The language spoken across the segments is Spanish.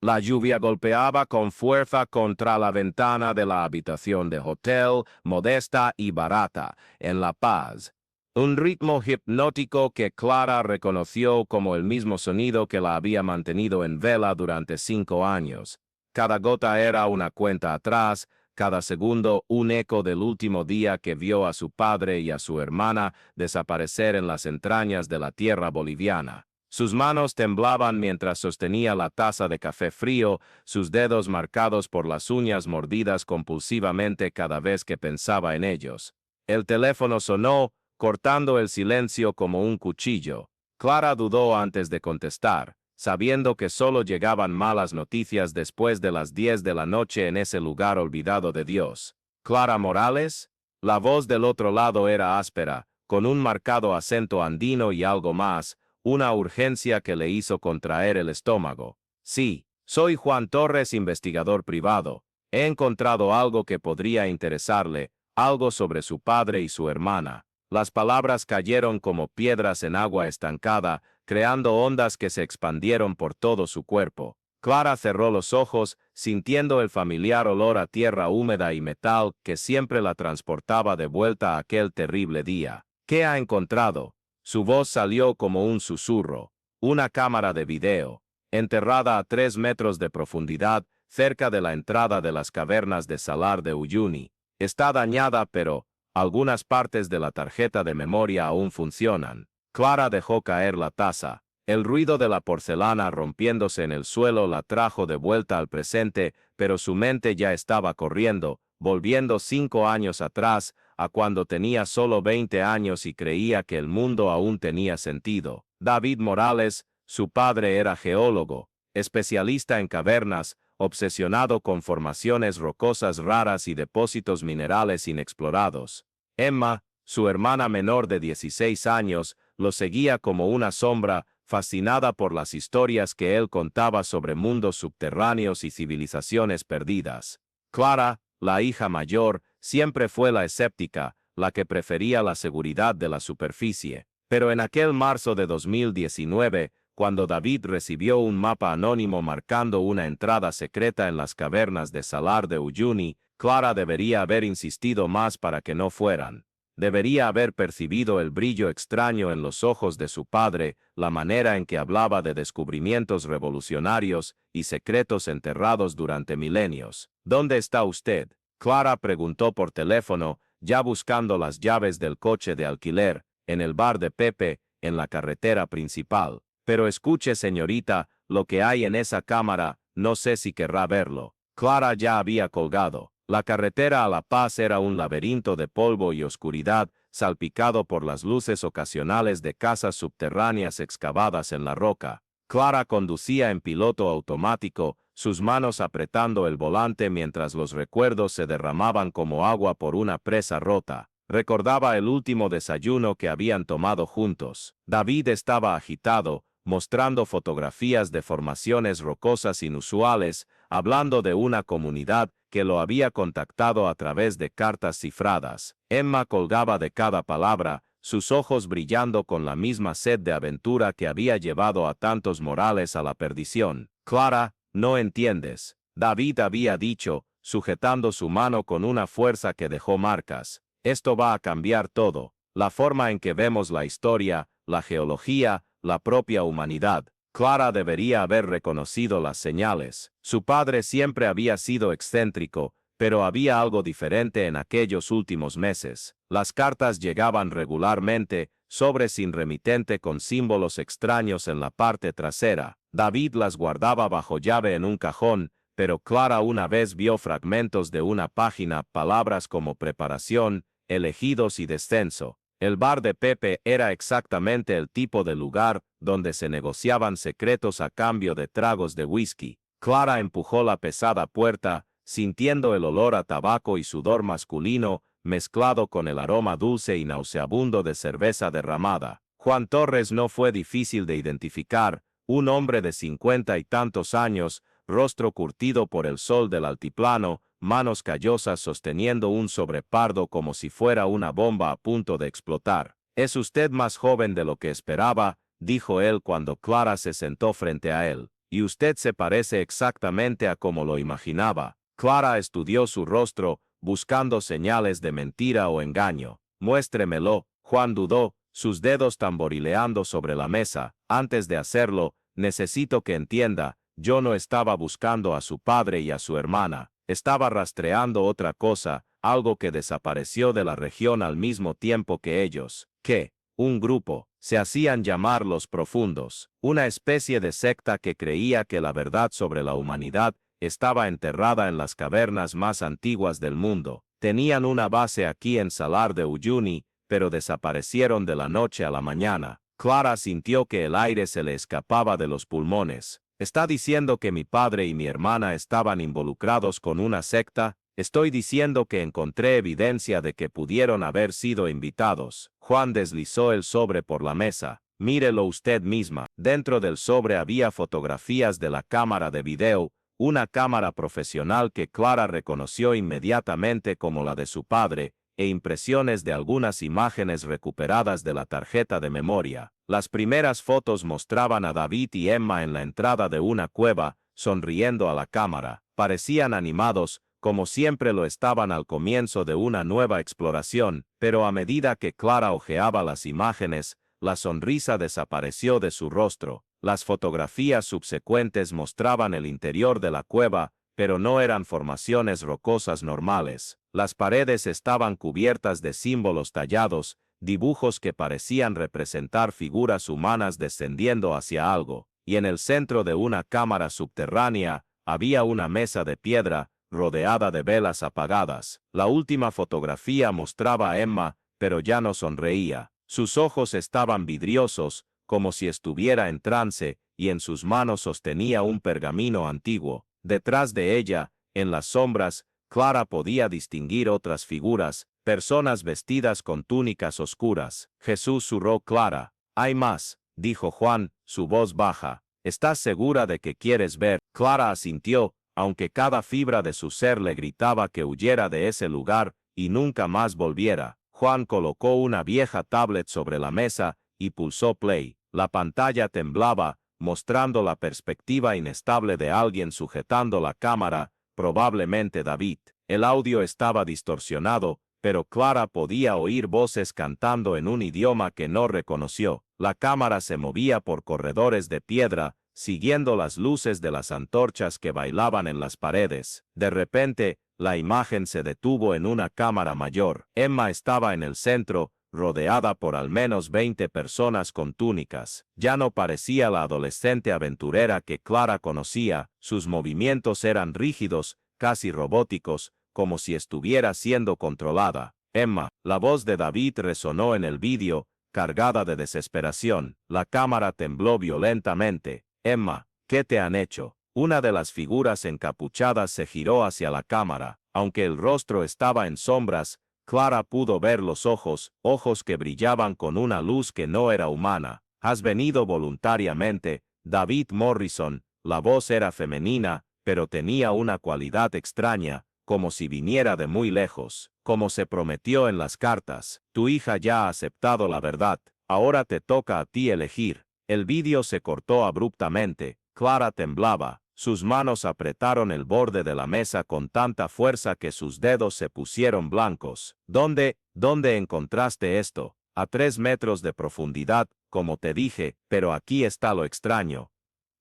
La lluvia golpeaba con fuerza contra la ventana de la habitación de hotel, modesta y barata, en La Paz. Un ritmo hipnótico que Clara reconoció como el mismo sonido que la había mantenido en vela durante 5 años. Cada gota era una cuenta atrás, cada segundo un eco del último día que vio a su padre y a su hermana desaparecer en las entrañas de la tierra boliviana. Sus manos temblaban mientras sostenía la taza de café frío, sus dedos marcados por las uñas mordidas compulsivamente cada vez que pensaba en ellos. El teléfono sonó, cortando el silencio como un cuchillo. Clara dudó antes de contestar, sabiendo que solo llegaban malas noticias después de las 10 de la noche en ese lugar olvidado de Dios. ¿Clara Morales? La voz del otro lado era áspera, con un marcado acento andino y algo más, una urgencia que le hizo contraer el estómago. Sí, soy Juan Torres, investigador privado. He encontrado algo que podría interesarle, algo sobre su padre y su hermana. Las palabras cayeron como piedras en agua estancada, creando ondas que se expandieron por todo su cuerpo. Clara cerró los ojos, sintiendo el familiar olor a tierra húmeda y metal que siempre la transportaba de vuelta a aquel terrible día. ¿Qué ha encontrado? Su voz salió como un susurro. Una cámara de video, enterrada a 3 metros de profundidad, cerca de la entrada de las cavernas de Salar de Uyuni. Está dañada, pero algunas partes de la tarjeta de memoria aún funcionan. Clara dejó caer la taza. El ruido de la porcelana rompiéndose en el suelo la trajo de vuelta al presente, pero su mente ya estaba corriendo, volviendo 5 años atrás, a cuando tenía solo 20 años y creía que el mundo aún tenía sentido. David Morales, su padre era geólogo, especialista en cavernas, obsesionado con formaciones rocosas raras y depósitos minerales inexplorados. Emma, su hermana menor de 16 años, lo seguía como una sombra, fascinada por las historias que él contaba sobre mundos subterráneos y civilizaciones perdidas. Clara, la hija mayor, siempre fue la escéptica, la que prefería la seguridad de la superficie. Pero en aquel marzo de 2019, cuando David recibió un mapa anónimo marcando una entrada secreta en las cavernas de Salar de Uyuni, Clara debería haber insistido más para que no fueran. Debería haber percibido el brillo extraño en los ojos de su padre, la manera en que hablaba de descubrimientos revolucionarios y secretos enterrados durante milenios. ¿Dónde está usted? Clara preguntó por teléfono, ya buscando las llaves del coche de alquiler, en el bar de Pepe, en la carretera principal. Pero escuche, señorita, lo que hay en esa cámara, no sé si querrá verlo. Clara ya había colgado. La carretera a La Paz era un laberinto de polvo y oscuridad, salpicado por las luces ocasionales de casas subterráneas excavadas en la roca. Clara conducía en piloto automático, sus manos apretando el volante mientras los recuerdos se derramaban como agua por una presa rota. Recordaba el último desayuno que habían tomado juntos. David estaba agitado, mostrando fotografías de formaciones rocosas inusuales, hablando de una comunidad que lo había contactado a través de cartas cifradas. Emma colgaba de cada palabra, sus ojos brillando con la misma sed de aventura que había llevado a tantos Morales a la perdición. Clara, no entiendes. David había dicho, sujetando su mano con una fuerza que dejó marcas. Esto va a cambiar todo, la forma en que vemos la historia, la geología, la propia humanidad. Clara debería haber reconocido las señales. Su padre siempre había sido excéntrico, pero había algo diferente en aquellos últimos meses. Las cartas llegaban regularmente, sobres sin remitente con símbolos extraños en la parte trasera. David las guardaba bajo llave en un cajón, pero Clara una vez vio fragmentos de una página, palabras como preparación, elegidos y descenso. El bar de Pepe era exactamente el tipo de lugar donde se negociaban secretos a cambio de tragos de whisky. Clara empujó la pesada puerta, sintiendo el olor a tabaco y sudor masculino, mezclado con el aroma dulce y nauseabundo de cerveza derramada. Juan Torres no fue difícil de identificar, un hombre de 50 y tantos años, rostro curtido por el sol del altiplano, manos callosas sosteniendo un sobrepardo como si fuera una bomba a punto de explotar. «Es usted más joven de lo que esperaba», dijo él cuando Clara se sentó frente a él. y usted se parece exactamente a como lo imaginaba. Clara estudió su rostro, buscando señales de mentira o engaño. Muéstremelo. Juan dudó, sus dedos tamborileando sobre la mesa. Antes de hacerlo, necesito que entienda, yo no estaba buscando a su padre y a su hermana. Estaba rastreando otra cosa, algo que desapareció de la región al mismo tiempo que ellos. ¿Qué? Un grupo. Se hacían llamar los profundos. Una especie de secta que creía que la verdad sobre la humanidad estaba enterrada en las cavernas más antiguas del mundo. Tenían una base aquí en Salar de Uyuni, pero desaparecieron de la noche a la mañana. Clara sintió que el aire se le escapaba de los pulmones. ¿Está diciendo que mi padre y mi hermana estaban involucrados con una secta? Estoy diciendo que encontré evidencia de que pudieron haber sido invitados. Juan deslizó el sobre por la mesa. Mírelo usted misma. Dentro del sobre había fotografías de la cámara de video, una cámara profesional que Clara reconoció inmediatamente como la de su padre, e impresiones de algunas imágenes recuperadas de la tarjeta de memoria. Las primeras fotos mostraban a David y Emma en la entrada de una cueva, sonriendo a la cámara. Parecían animados, como siempre lo estaban al comienzo de una nueva exploración, pero a medida que Clara hojeaba las imágenes, la sonrisa desapareció de su rostro. Las fotografías subsecuentes mostraban el interior de la cueva, pero no eran formaciones rocosas normales. Las paredes estaban cubiertas de símbolos tallados, dibujos que parecían representar figuras humanas descendiendo hacia algo, y en el centro de una cámara subterránea había una mesa de piedra, rodeada de velas apagadas. La última fotografía mostraba a Emma, pero ya no sonreía. Sus ojos estaban vidriosos, como si estuviera en trance, y en sus manos sostenía un pergamino antiguo. Detrás de ella, en las sombras, Clara podía distinguir otras figuras, personas vestidas con túnicas oscuras. Jesús susurró Clara. «Hay más», dijo Juan, su voz baja. «¿Estás segura de que quieres ver?» Clara asintió, aunque cada fibra de su ser le gritaba que huyera de ese lugar y nunca más volviera. Juan colocó una vieja tablet sobre la mesa y pulsó play. La pantalla temblaba, mostrando la perspectiva inestable de alguien sujetando la cámara, probablemente David. El audio estaba distorsionado, pero Clara podía oír voces cantando en un idioma que no reconoció. La cámara se movía por corredores de piedra, siguiendo las luces de las antorchas que bailaban en las paredes. De repente, la imagen se detuvo en una cámara mayor. Emma estaba en el centro, rodeada por al menos 20 personas con túnicas. Ya no parecía la adolescente aventurera que Clara conocía, sus movimientos eran rígidos, casi robóticos, como si estuviera siendo controlada. Emma, la voz de David resonó en el vídeo, cargada de desesperación. La cámara tembló violentamente. «Emma, ¿qué te han hecho?» Una de las figuras encapuchadas se giró hacia la cámara. Aunque el rostro estaba en sombras, Clara pudo ver los ojos, ojos que brillaban con una luz que no era humana. «Has venido voluntariamente, David Morrison». La voz era femenina, pero tenía una cualidad extraña, como si viniera de muy lejos. «Como se prometió en las cartas, tu hija ya ha aceptado la verdad. Ahora te toca a ti elegir». El vídeo se cortó abruptamente. Clara temblaba. Sus manos apretaron el borde de la mesa con tanta fuerza que sus dedos se pusieron blancos. ¿Dónde encontraste esto?» «A 3 metros de profundidad, como te dije, pero aquí está lo extraño.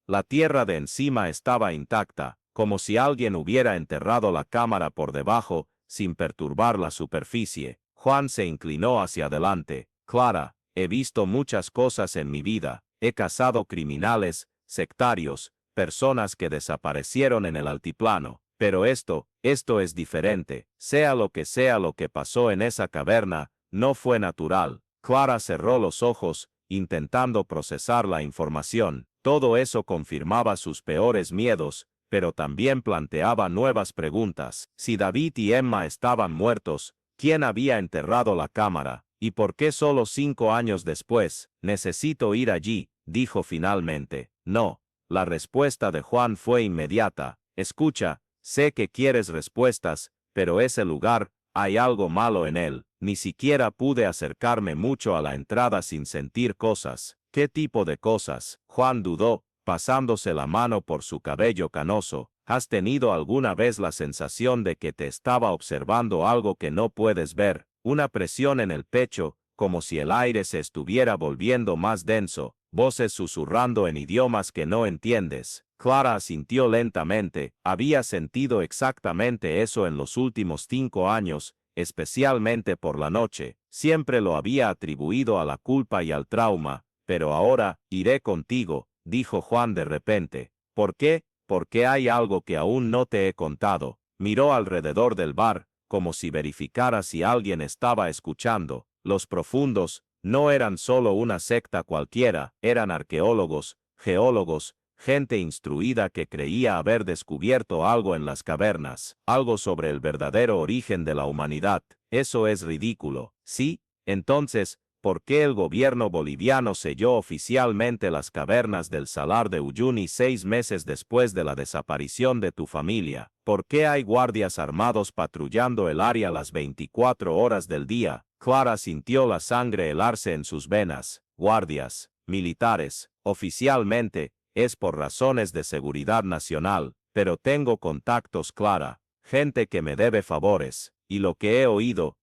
La tierra de encima estaba intacta, como si alguien hubiera enterrado la cámara por debajo, sin perturbar la superficie». Juan se inclinó hacia adelante. «Clara, he visto muchas cosas en mi vida. He cazado criminales, sectarios, personas que desaparecieron en el altiplano. Pero esto es diferente. Sea lo que pasó en esa caverna, no fue natural». Clara cerró los ojos, intentando procesar la información. Todo eso confirmaba sus peores miedos, pero también planteaba nuevas preguntas. Si David y Emma estaban muertos, ¿quién había enterrado la cámara? ¿Y por qué solo 5 años después? «Necesito ir allí», dijo finalmente. «No». La respuesta de Juan fue inmediata. «Escucha, sé que quieres respuestas, pero ese lugar, hay algo malo en él. Ni siquiera pude acercarme mucho a la entrada sin sentir cosas». «¿Qué tipo de cosas?» Juan dudó. pasándose la mano por su cabello canoso. ¿Has tenido alguna vez la sensación de que te estaba observando algo que no puedes ver? Una presión en el pecho, como si el aire se estuviera volviendo más denso, voces susurrando en idiomas que no entiendes. Clara asintió lentamente. Había sentido exactamente eso en los últimos 5 años, especialmente por la noche. Siempre lo había atribuido a la culpa y al trauma, pero ahora, iré contigo, dijo Juan de repente. ¿Por qué? Porque hay algo que aún no te he contado. Miró alrededor del bar, como si verificara si alguien estaba escuchando. Los profundos no eran solo una secta cualquiera, eran arqueólogos, geólogos, gente instruida que creía haber descubierto algo en las cavernas, algo sobre el verdadero origen de la humanidad. Eso es ridículo. Sí, entonces, ¿por qué el gobierno boliviano selló oficialmente las cavernas del Salar de Uyuni 6 meses después de la desaparición de tu familia? ¿Por qué hay guardias armados patrullando el área las 24 horas del día? Clara sintió la sangre helarse en sus venas. Guardias, militares, oficialmente, es por razones de seguridad nacional, pero tengo contactos, Clara, gente que me debe favores, y lo que he oído,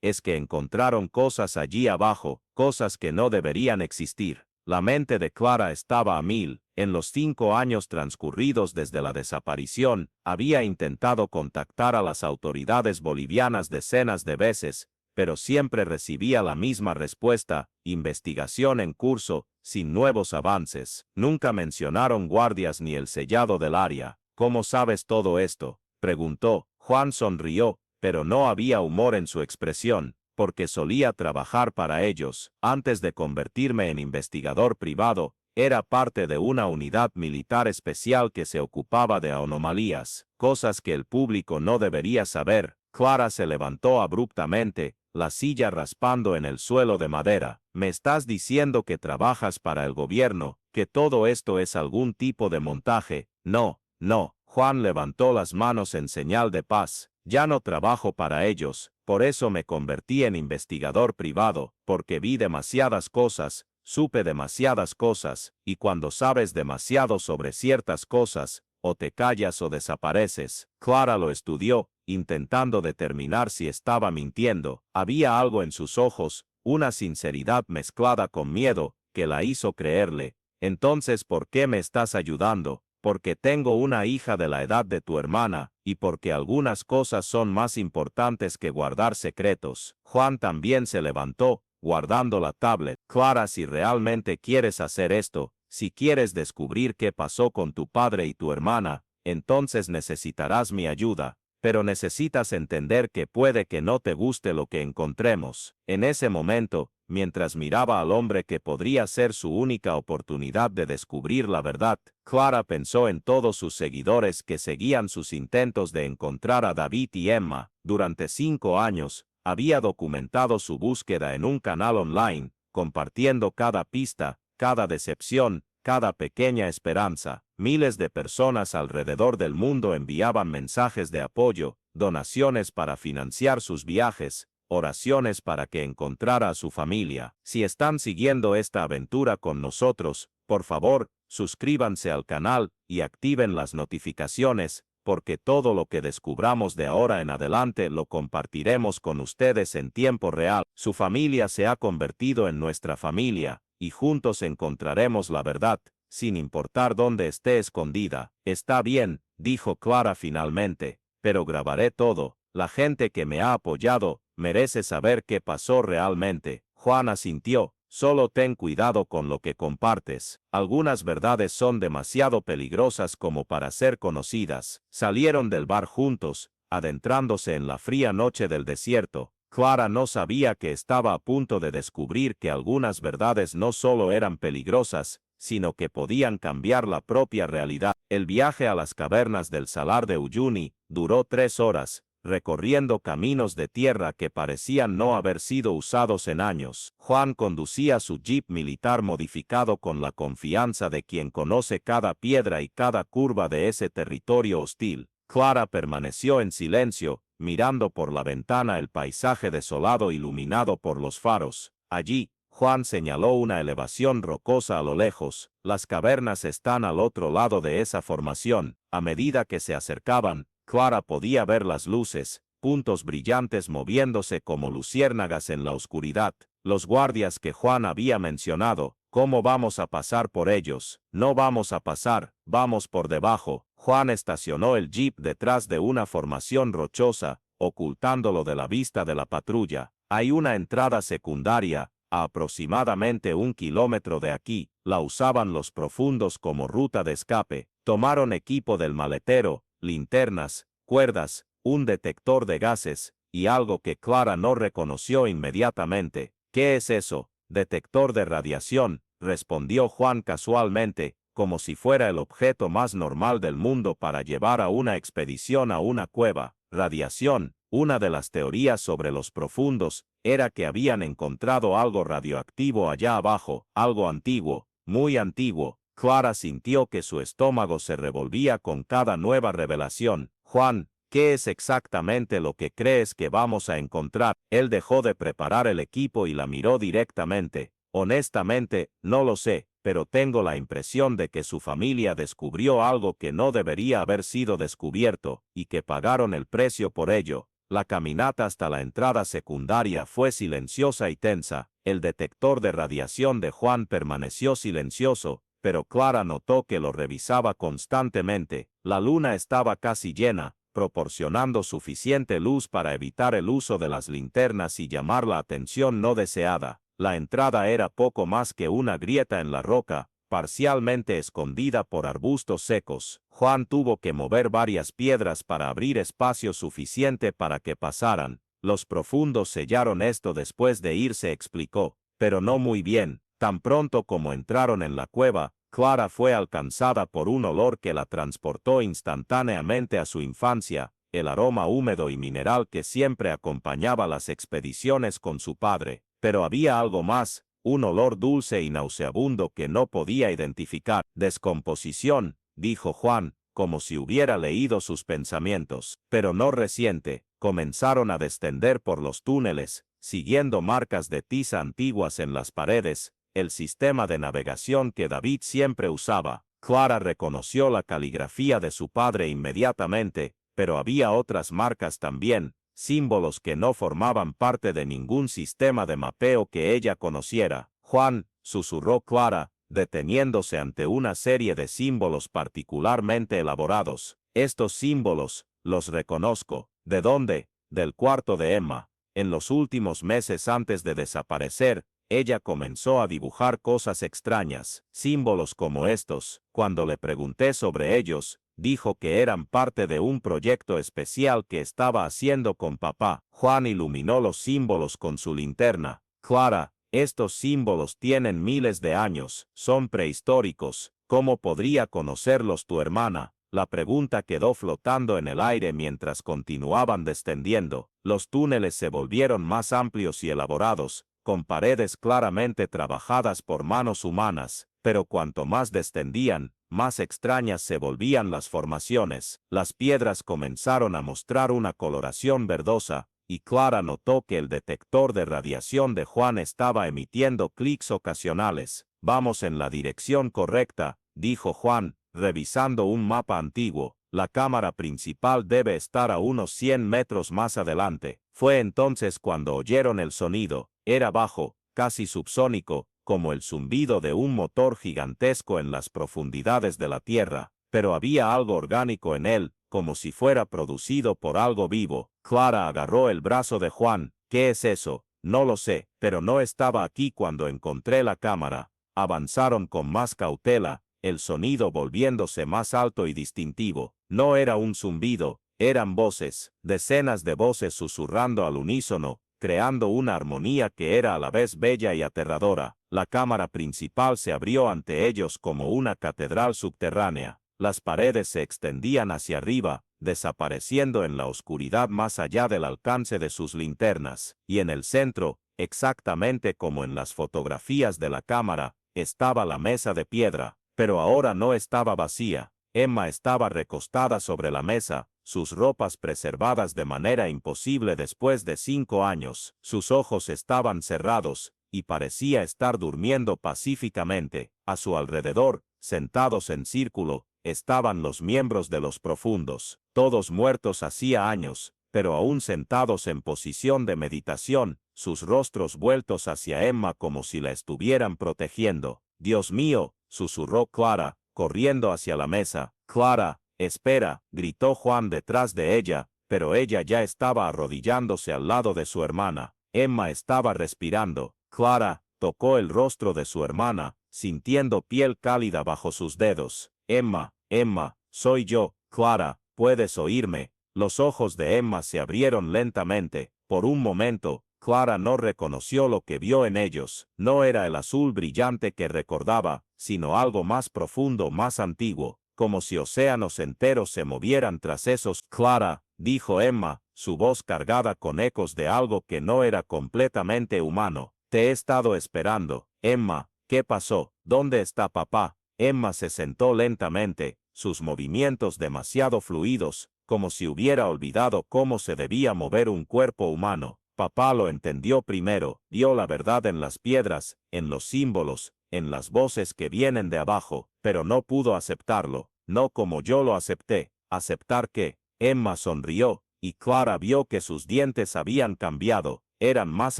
es que encontraron cosas allí abajo, cosas que no deberían existir. La mente de Clara estaba a mil. En los 5 años transcurridos desde la desaparición, había intentado contactar a las autoridades bolivianas decenas de veces, pero siempre recibía la misma respuesta: investigación en curso, sin nuevos avances. Nunca mencionaron guardias ni el sellado del área. ¿Cómo sabes todo esto?, preguntó. Juan sonrió, pero no había humor en su expresión, porque solía trabajar para ellos. Antes de convertirme en investigador privado, era parte de una unidad militar especial que se ocupaba de anomalías, cosas que el público no debería saber. Clara se levantó abruptamente, la silla raspando en el suelo de madera. ¿Me estás diciendo que trabajas para el gobierno, que todo esto es algún tipo de montaje? No, no. Juan levantó las manos en señal de paz. Ya no trabajo para ellos, por eso me convertí en investigador privado, porque vi demasiadas cosas, supe demasiadas cosas, y cuando sabes demasiado sobre ciertas cosas, o te callas o desapareces. Clara lo estudió, intentando determinar si estaba mintiendo. Había algo en sus ojos, una sinceridad mezclada con miedo, que la hizo creerle. Entonces, ¿por qué me estás ayudando? Porque tengo una hija de la edad de tu hermana, y porque algunas cosas son más importantes que guardar secretos. Juan también se levantó, guardando la tablet. Clara, si realmente quieres hacer esto, si quieres descubrir qué pasó con tu padre y tu hermana, entonces necesitarás mi ayuda. Pero necesitas entender que puede que no te guste lo que encontremos. En ese momento, mientras miraba al hombre que podría ser su única oportunidad de descubrir la verdad, Clara pensó en todos sus seguidores que seguían sus intentos de encontrar a David y Emma. Durante 5 años, había documentado su búsqueda en un canal online, compartiendo cada pista, cada decepción, cada pequeña esperanza. Miles de personas alrededor del mundo enviaban mensajes de apoyo, donaciones para financiar sus viajes, oraciones para que encontrara a su familia. Si están siguiendo esta aventura con nosotros, por favor, suscríbanse al canal y activen las notificaciones, porque todo lo que descubramos de ahora en adelante lo compartiremos con ustedes en tiempo real. Su familia se ha convertido en nuestra familia, y juntos encontraremos la verdad, sin importar dónde esté escondida. Está bien, dijo Clara finalmente, pero grabaré todo. La gente que me ha apoyado merece saber qué pasó realmente. Juan asintió. Solo ten cuidado con lo que compartes. Algunas verdades son demasiado peligrosas como para ser conocidas. Salieron del bar juntos, adentrándose en la fría noche del desierto. Clara no sabía que estaba a punto de descubrir que algunas verdades no solo eran peligrosas, sino que podían cambiar la propia realidad. El viaje a las cavernas del Salar de Uyuni duró 3 horas, recorriendo caminos de tierra que parecían no haber sido usados en años. Juan conducía su jeep militar modificado con la confianza de quien conoce cada piedra y cada curva de ese territorio hostil. Clara permaneció en silencio, mirando por la ventana el paisaje desolado iluminado por los faros. Allí, Juan señaló una elevación rocosa a lo lejos. Las cavernas están al otro lado de esa formación. A medida que se acercaban, Clara podía ver las luces, puntos brillantes moviéndose como luciérnagas en la oscuridad. Los guardias que Juan había mencionado. ¿Cómo vamos a pasar por ellos? No vamos a pasar, vamos por debajo. Juan estacionó el jeep detrás de una formación rochosa, ocultándolo de la vista de la patrulla. Hay una entrada secundaria, a aproximadamente 1 kilómetro de aquí. La usaban los profundos como ruta de escape. Tomaron equipo del maletero, linternas, cuerdas, un detector de gases, y algo que Clara no reconoció inmediatamente. ¿Qué es eso? Detector de radiación, respondió Juan casualmente, como si fuera el objeto más normal del mundo para llevar a una expedición a una cueva. Radiación, una de las teorías sobre los profundos, era que habían encontrado algo radioactivo allá abajo, algo antiguo, muy antiguo. Clara sintió que su estómago se revolvía con cada nueva revelación. Juan, ¿qué es exactamente lo que crees que vamos a encontrar? Él dejó de preparar el equipo y la miró directamente. Honestamente, no lo sé, pero tengo la impresión de que su familia descubrió algo que no debería haber sido descubierto, y que pagaron el precio por ello. La caminata hasta la entrada secundaria fue silenciosa y tensa. El detector de radiación de Juan permaneció silencioso, pero Clara notó que lo revisaba constantemente. La luna estaba casi llena, proporcionando suficiente luz para evitar el uso de las linternas y llamar la atención no deseada. La entrada era poco más que una grieta en la roca, parcialmente escondida por arbustos secos. Juan tuvo que mover varias piedras para abrir espacio suficiente para que pasaran. Los profundos sellaron esto después de irse, explicó, pero no muy bien. Tan pronto como entraron en la cueva, Clara fue alcanzada por un olor que la transportó instantáneamente a su infancia, el aroma húmedo y mineral que siempre acompañaba las expediciones con su padre. Pero había algo más, un olor dulce y nauseabundo que no podía identificar. Descomposición, dijo Juan, como si hubiera leído sus pensamientos, pero no reciente. Comenzaron a descender por los túneles, siguiendo marcas de tiza antiguas en las paredes, el sistema de navegación que David siempre usaba. Clara reconoció la caligrafía de su padre inmediatamente, pero había otras marcas también, símbolos que no formaban parte de ningún sistema de mapeo que ella conociera. Juan, susurró Clara, deteniéndose ante una serie de símbolos particularmente elaborados. Estos símbolos, los reconozco. ¿De dónde? Del cuarto de Emma. En los últimos meses antes de desaparecer, ella comenzó a dibujar cosas extrañas, símbolos como estos. Cuando le pregunté sobre ellos, dijo que eran parte de un proyecto especial que estaba haciendo con papá. Juan iluminó los símbolos con su linterna. Clara, estos símbolos tienen miles de años, son prehistóricos. ¿Cómo podría conocerlos tu hermana? La pregunta quedó flotando en el aire mientras continuaban descendiendo. Los túneles se volvieron más amplios y elaborados, con paredes claramente trabajadas por manos humanas, pero cuanto más descendían, más extrañas se volvían las formaciones. Las piedras comenzaron a mostrar una coloración verdosa, y Clara notó que el detector de radiación de Juan estaba emitiendo clics ocasionales. Vamos en la dirección correcta, dijo Juan, revisando un mapa antiguo. La cámara principal debe estar a unos 100 metros más adelante. Fue entonces cuando oyeron el sonido. Era bajo, casi subsónico, como el zumbido de un motor gigantesco en las profundidades de la tierra, pero había algo orgánico en él, como si fuera producido por algo vivo. Clara agarró el brazo de Juan. ¿Qué es eso? No lo sé, pero no estaba aquí cuando encontré la cámara. Avanzaron con más cautela, el sonido volviéndose más alto y distintivo. No era un zumbido, eran voces, decenas de voces susurrando al unísono, creando una armonía que era a la vez bella y aterradora. La cámara principal se abrió ante ellos como una catedral subterránea. Las paredes se extendían hacia arriba, desapareciendo en la oscuridad más allá del alcance de sus linternas, y en el centro, exactamente como en las fotografías de la cámara, estaba la mesa de piedra, pero ahora no estaba vacía. Emma estaba recostada sobre la mesa, sus ropas preservadas de manera imposible después de 5 años. Sus ojos estaban cerrados, y parecía estar durmiendo pacíficamente. A su alrededor, sentados en círculo, estaban los miembros de los profundos, todos muertos hacía años, pero aún sentados en posición de meditación, sus rostros vueltos hacia Emma como si la estuvieran protegiendo. «Dios mío», susurró Clara, corriendo hacia la mesa. «Clara, espera», gritó Juan detrás de ella, pero ella ya estaba arrodillándose al lado de su hermana. Emma estaba respirando. Clara tocó el rostro de su hermana, sintiendo piel cálida bajo sus dedos. «Emma, Emma, soy yo, Clara, ¿puedes oírme?» Los ojos de Emma se abrieron lentamente. Por un momento, Clara no reconoció lo que vio en ellos. No era el azul brillante que recordaba, sino algo más profundo, más antiguo, como si océanos enteros se movieran tras esos. «Clara», dijo Emma, su voz cargada con ecos de algo que no era completamente humano. «Te he estado esperando. Emma, ¿qué pasó? ¿Dónde está papá?» Emma se sentó lentamente, sus movimientos demasiado fluidos, como si hubiera olvidado cómo se debía mover un cuerpo humano. Papá lo entendió primero, vio la verdad en las piedras, en los símbolos, en las voces que vienen de abajo, pero no pudo aceptarlo, no como yo lo acepté. ¿Aceptar qué? Emma sonrió, y Clara vio que sus dientes habían cambiado, eran más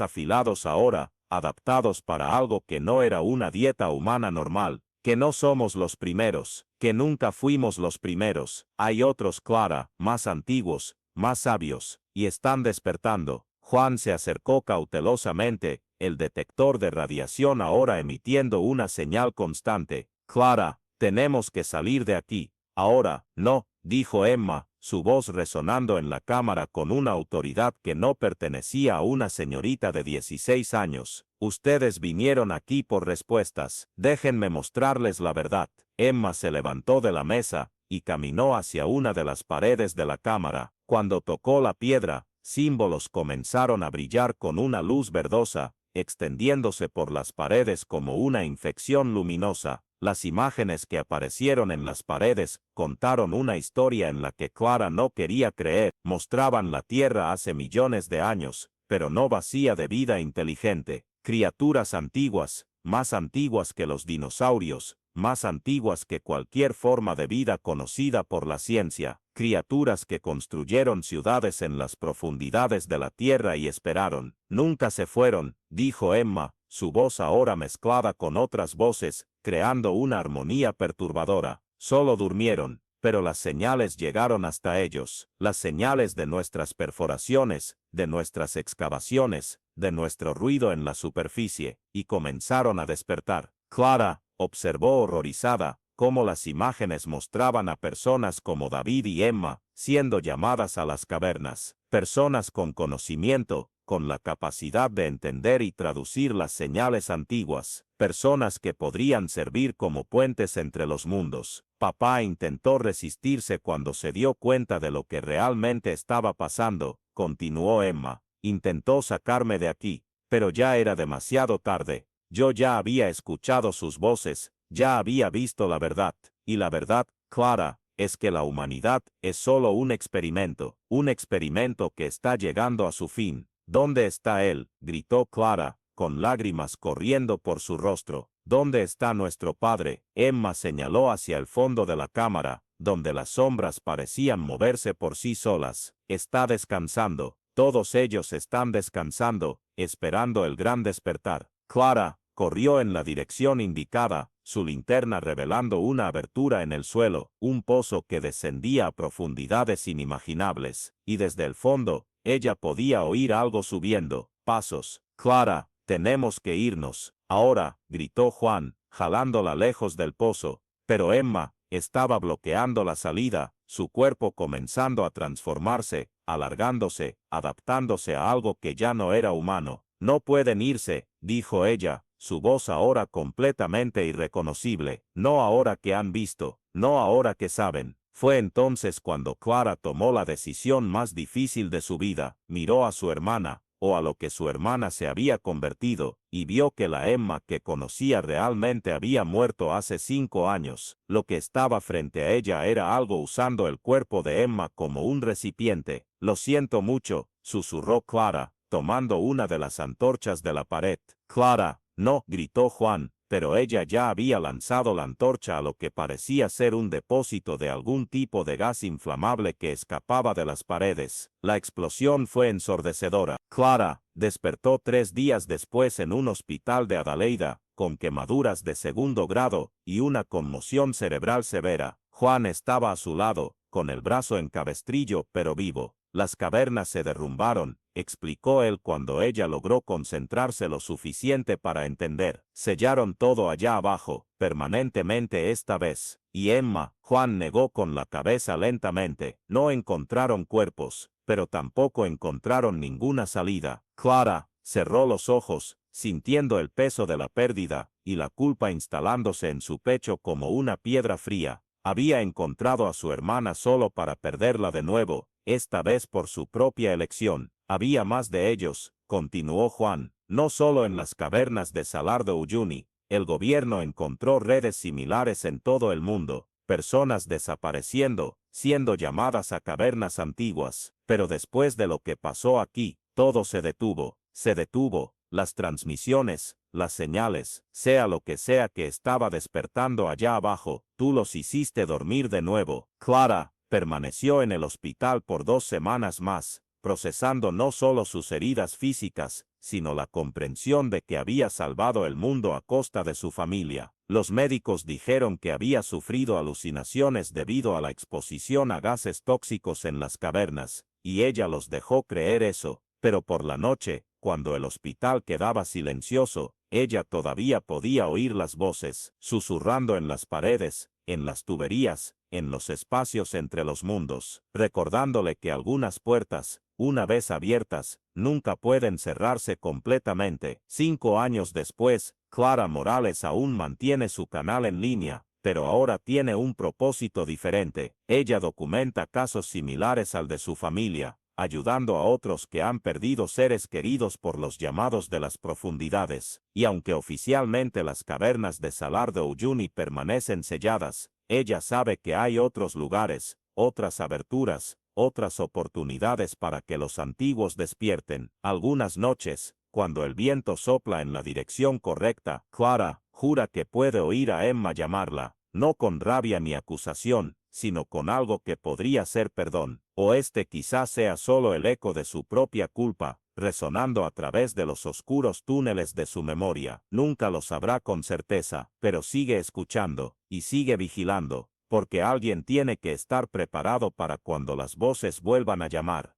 afilados ahora, adaptados para algo que no era una dieta humana normal. Que no somos los primeros, que nunca fuimos los primeros. Hay otros, Clara, más antiguos, más sabios, y están despertando. Juan se acercó cautelosamente, el detector de radiación ahora emitiendo una señal constante. «Clara, tenemos que salir de aquí. Ahora». «No», dijo Emma, su voz resonando en la cámara con una autoridad que no pertenecía a una señorita de 16 años. «Ustedes vinieron aquí por respuestas. Déjenme mostrarles la verdad». Emma se levantó de la mesa y caminó hacia una de las paredes de la cámara. Cuando tocó la piedra, símbolos comenzaron a brillar con una luz verdosa, extendiéndose por las paredes como una infección luminosa. Las imágenes que aparecieron en las paredes contaron una historia en la que Clara no quería creer. Mostraban la Tierra hace millones de años, pero no vacía de vida inteligente. Criaturas antiguas, más antiguas que los dinosaurios, más antiguas que cualquier forma de vida conocida por la ciencia. Criaturas que construyeron ciudades en las profundidades de la Tierra y esperaron. «Nunca se fueron», dijo Emma, su voz ahora mezclada con otras voces, creando una armonía perturbadora. «Solo durmieron, pero las señales llegaron hasta ellos, las señales de nuestras perforaciones, de nuestras excavaciones, de nuestro ruido en la superficie, y comenzaron a despertar». Clara observó horrorizada cómo las imágenes mostraban a personas como David y Emma, siendo llamadas a las cavernas, personas con conocimiento, con la capacidad de entender y traducir las señales antiguas, personas que podrían servir como puentes entre los mundos. Papá intentó resistirse cuando se dio cuenta de lo que realmente estaba pasando, continuó Emma. Intentó sacarme de aquí, pero ya era demasiado tarde. Yo ya había escuchado sus voces, ya había visto la verdad, y la verdad, Clara, es que la humanidad es solo un experimento que está llegando a su fin. «¿Dónde está él?», gritó Clara, con lágrimas corriendo por su rostro. «¿Dónde está nuestro padre?». Emma señaló hacia el fondo de la cámara, donde las sombras parecían moverse por sí solas. «Está descansando, todos ellos están descansando, esperando el gran despertar». Clara corrió en la dirección indicada, su linterna revelando una abertura en el suelo, un pozo que descendía a profundidades inimaginables, y desde el fondo, ella podía oír algo subiendo. «Pasos». «Clara, tenemos que irnos». «Ahora», gritó Juan, jalándola lejos del pozo, pero Emma estaba bloqueando la salida, su cuerpo comenzando a transformarse, alargándose, adaptándose a algo que ya no era humano. «No pueden irse», dijo ella, su voz ahora completamente irreconocible. «No ahora que han visto, no ahora que saben». Fue entonces cuando Clara tomó la decisión más difícil de su vida. Miró a su hermana, o a lo que su hermana se había convertido, y vio que la Emma que conocía realmente había muerto hace 5 años. Lo que estaba frente a ella era algo usando el cuerpo de Emma como un recipiente. «Lo siento mucho», susurró Clara, tomando una de las antorchas de la pared. Clara, no, gritó Juan, pero ella ya había lanzado la antorcha a lo que parecía ser un depósito de algún tipo de gas inflamable que escapaba de las paredes. La explosión fue ensordecedora. Clara despertó 3 días después en un hospital de Adelaida, con quemaduras de 2º grado y una conmoción cerebral severa. Juan estaba a su lado, con el brazo en cabestrillo pero vivo. Las cavernas se derrumbaron, explicó él cuando ella logró concentrarse lo suficiente para entender. Sellaron todo allá abajo, permanentemente esta vez. Y Emma, Juan negó con la cabeza lentamente. No encontraron cuerpos, pero tampoco encontraron ninguna salida. Clara cerró los ojos, sintiendo el peso de la pérdida, y la culpa instalándose en su pecho como una piedra fría. Había encontrado a su hermana solo para perderla de nuevo, esta vez por su propia elección. Había más de ellos, continuó Juan, no solo en las cavernas de Salar de Uyuni. El gobierno encontró redes similares en todo el mundo, personas desapareciendo, siendo llamadas a cavernas antiguas. Pero después de lo que pasó aquí, todo se detuvo. Las transmisiones, las señales, sea lo que sea que estaba despertando allá abajo, tú los hiciste dormir de nuevo. Clara permaneció en el hospital por 2 semanas más, procesando no solo sus heridas físicas, sino la comprensión de que había salvado el mundo a costa de su familia. Los médicos dijeron que había sufrido alucinaciones debido a la exposición a gases tóxicos en las cavernas, y ella los dejó creer eso, pero por la noche, cuando el hospital quedaba silencioso, ella todavía podía oír las voces, susurrando en las paredes, en las tuberías, en los espacios entre los mundos, recordándole que algunas puertas, una vez abiertas, nunca pueden cerrarse completamente. 5 años después, Clara Morales aún mantiene su canal en línea, pero ahora tiene un propósito diferente. Ella documenta casos similares al de su familia, ayudando a otros que han perdido seres queridos por los llamados de las profundidades. Y aunque oficialmente las cavernas de Salar de Uyuni permanecen selladas, ella sabe que hay otros lugares, otras aberturas, otras oportunidades para que los antiguos despierten. Algunas noches, cuando el viento sopla en la dirección correcta, Clara jura que puede oír a Emma llamarla, no con rabia ni acusación, sino con algo que podría ser perdón, o este quizás sea solo el eco de su propia culpa, resonando a través de los oscuros túneles de su memoria. Nunca lo sabrá con certeza, pero sigue escuchando, y sigue vigilando, porque alguien tiene que estar preparado para cuando las voces vuelvan a llamar.